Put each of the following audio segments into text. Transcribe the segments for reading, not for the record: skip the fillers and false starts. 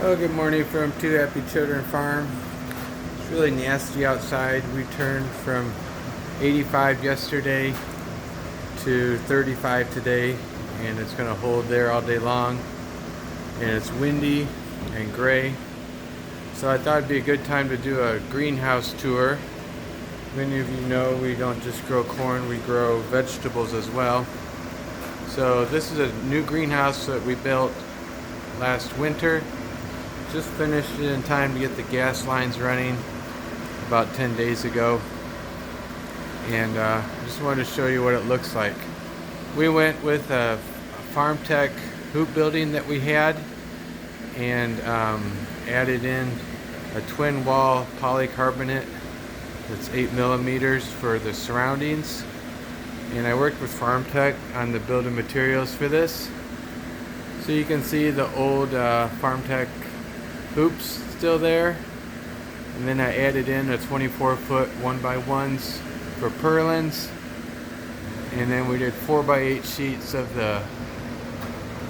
Oh, good morning from Two Happy Children Farm. It's really nasty outside. We turned from 85 yesterday to 35 today, and it's going to hold there all day long. And it's windy and gray. So I thought it'd be a good time to do a greenhouse tour. Many of you know we don't just grow corn, we grow vegetables as well. So this is a new greenhouse that we built last winter. Just finished it in time to get the gas lines running about 10 days ago. And just wanted to show you what it looks like. We went with a Farm Tech hoop building that we had and added in a twin wall polycarbonate that's 8 millimeters for the surroundings. And I worked with Farm Tech on the building materials for this. So you can see the old Farm Tech hoops still there. And then I added in a 24-foot 1x1s for purlins. And then we did 4x8 sheets of the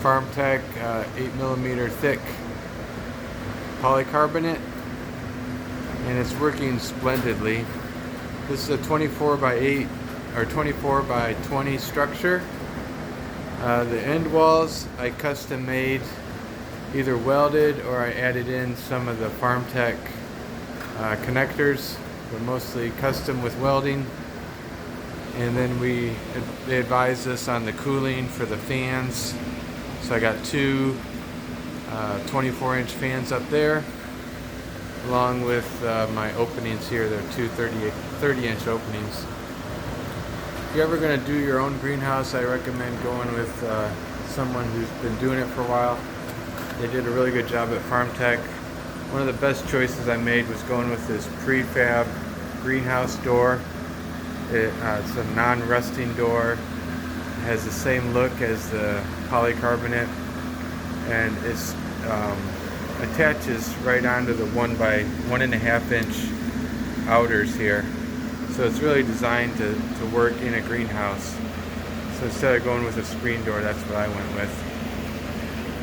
Farm Tech 8 millimeter thick polycarbonate. And it's working splendidly. This is a 24x8 or 24x20 structure. The end walls I custom made, either welded or I added in some of the Farm Tech connectors, but mostly custom with welding. And then they advised us on the cooling for the fans. So I got two 24-inch fans up there, along with my openings here. They're two 30-inch openings. If you're ever going to do your own greenhouse, I recommend going with someone who's been doing it for a while. They did a really good job at Farm Tech. One of the best choices I made was going with this prefab greenhouse door. It's a non-rusting door. It has the same look as the polycarbonate, and it attaches right onto the 1.5 inch outers here. So it's really designed to work in a greenhouse. So instead of going with a screen door, that's what I went with.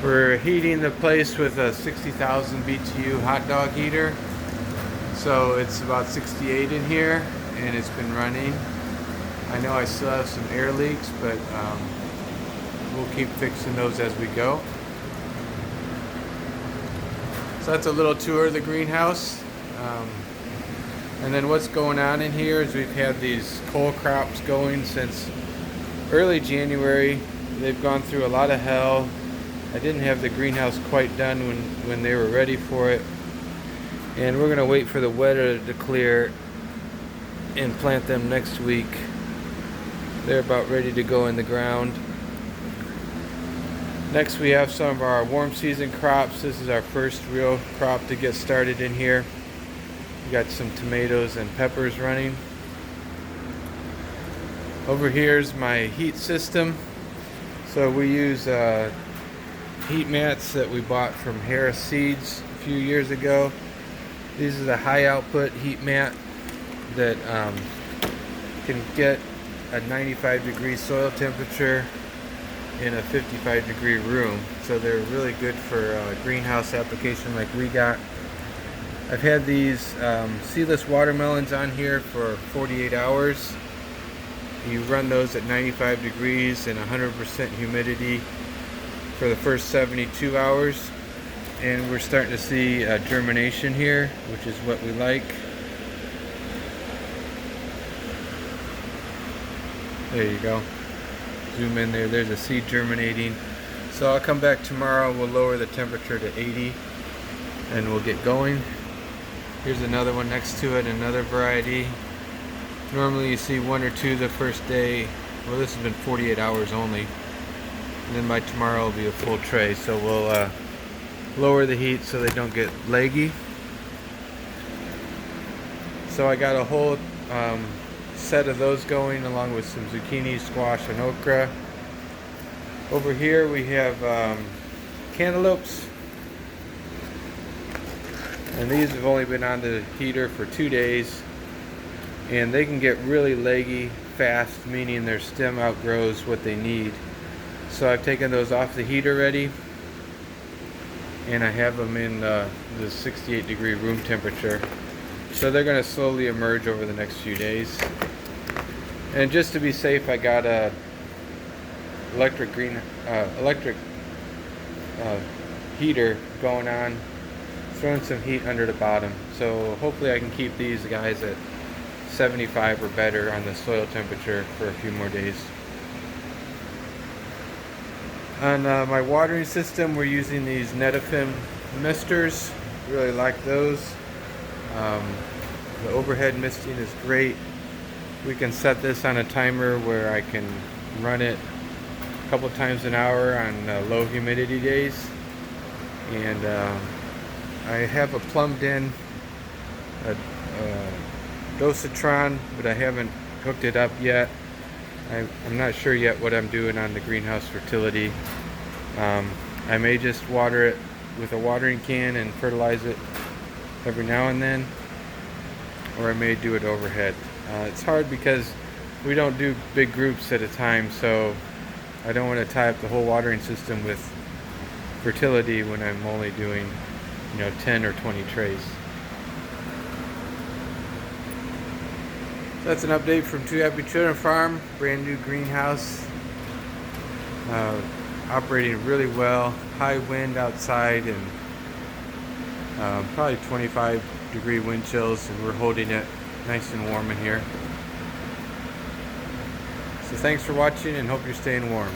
We're heating the place with a 60,000 BTU hot dog heater. So it's about 68 in here, and it's been running. I know I still have some air leaks, but we'll keep fixing those as we go. So that's a little tour of the greenhouse. And then what's going on in here is we've had these cole crops going since early January. They've gone through a lot of hell. I didn't have the greenhouse quite done when they were ready for it. And we're gonna wait for the weather to clear and plant them next week. They're about ready to go in the ground. Next we have some of our warm season crops. This is our first real crop to get started in here. We got some tomatoes and peppers running. Over here's my heat system. So we use heat mats that we bought from Harris Seeds a few years ago. These are the high output heat mat that can get a 95-degree soil temperature in a 55-degree room. So they're really good for a greenhouse application like we got. I've had these seedless watermelons on here for 48 hours. You run those at 95 degrees and 100% humidity for the first 72 hours. And we're starting to see germination here, which is what we like. There you go. Zoom in there. There's a seed germinating. So I'll come back tomorrow. We'll lower the temperature to 80 and we'll get going. Here's another one next to it, another variety. Normally you see one or two the first day. Well, this has been 48 hours only. And then by tomorrow it'll be a full tray. So we'll lower the heat so they don't get leggy. So I got a whole set of those going, along with some zucchini, squash, and okra. Over here we have cantaloupes. And these have only been on the heater for 2 days, and they can get really leggy fast, meaning their stem outgrows what they need. So I've taken those off the heat already, and I have them in the 68-degree room temperature. So they're going to slowly emerge over the next few days. And just to be safe, I got a electric heater going on, throwing some heat under the bottom. So hopefully I can keep these guys at 75 or better on the soil temperature for a few more days. On my watering system, we're using these Netafim misters. Really like those. The overhead misting is great. We can set this on a timer where I can run it a couple times an hour on low humidity days. And I have a plumbed in dosatron, but I haven't hooked it up yet. I'm not sure yet what I'm doing on the greenhouse fertility. I may just water it with a watering can and fertilize it every now and then, or I may do it overhead. It's hard because we don't do big groups at a time, so I don't want to tie up the whole watering system with fertility when I'm only doing 10 or 20 trays. So that's an update from Two Happy Children Farm. Brand new greenhouse, operating really well. High wind outside and probably 25-degree wind chills, and we're holding it nice and warm in here. So thanks for watching, and hope you're staying warm.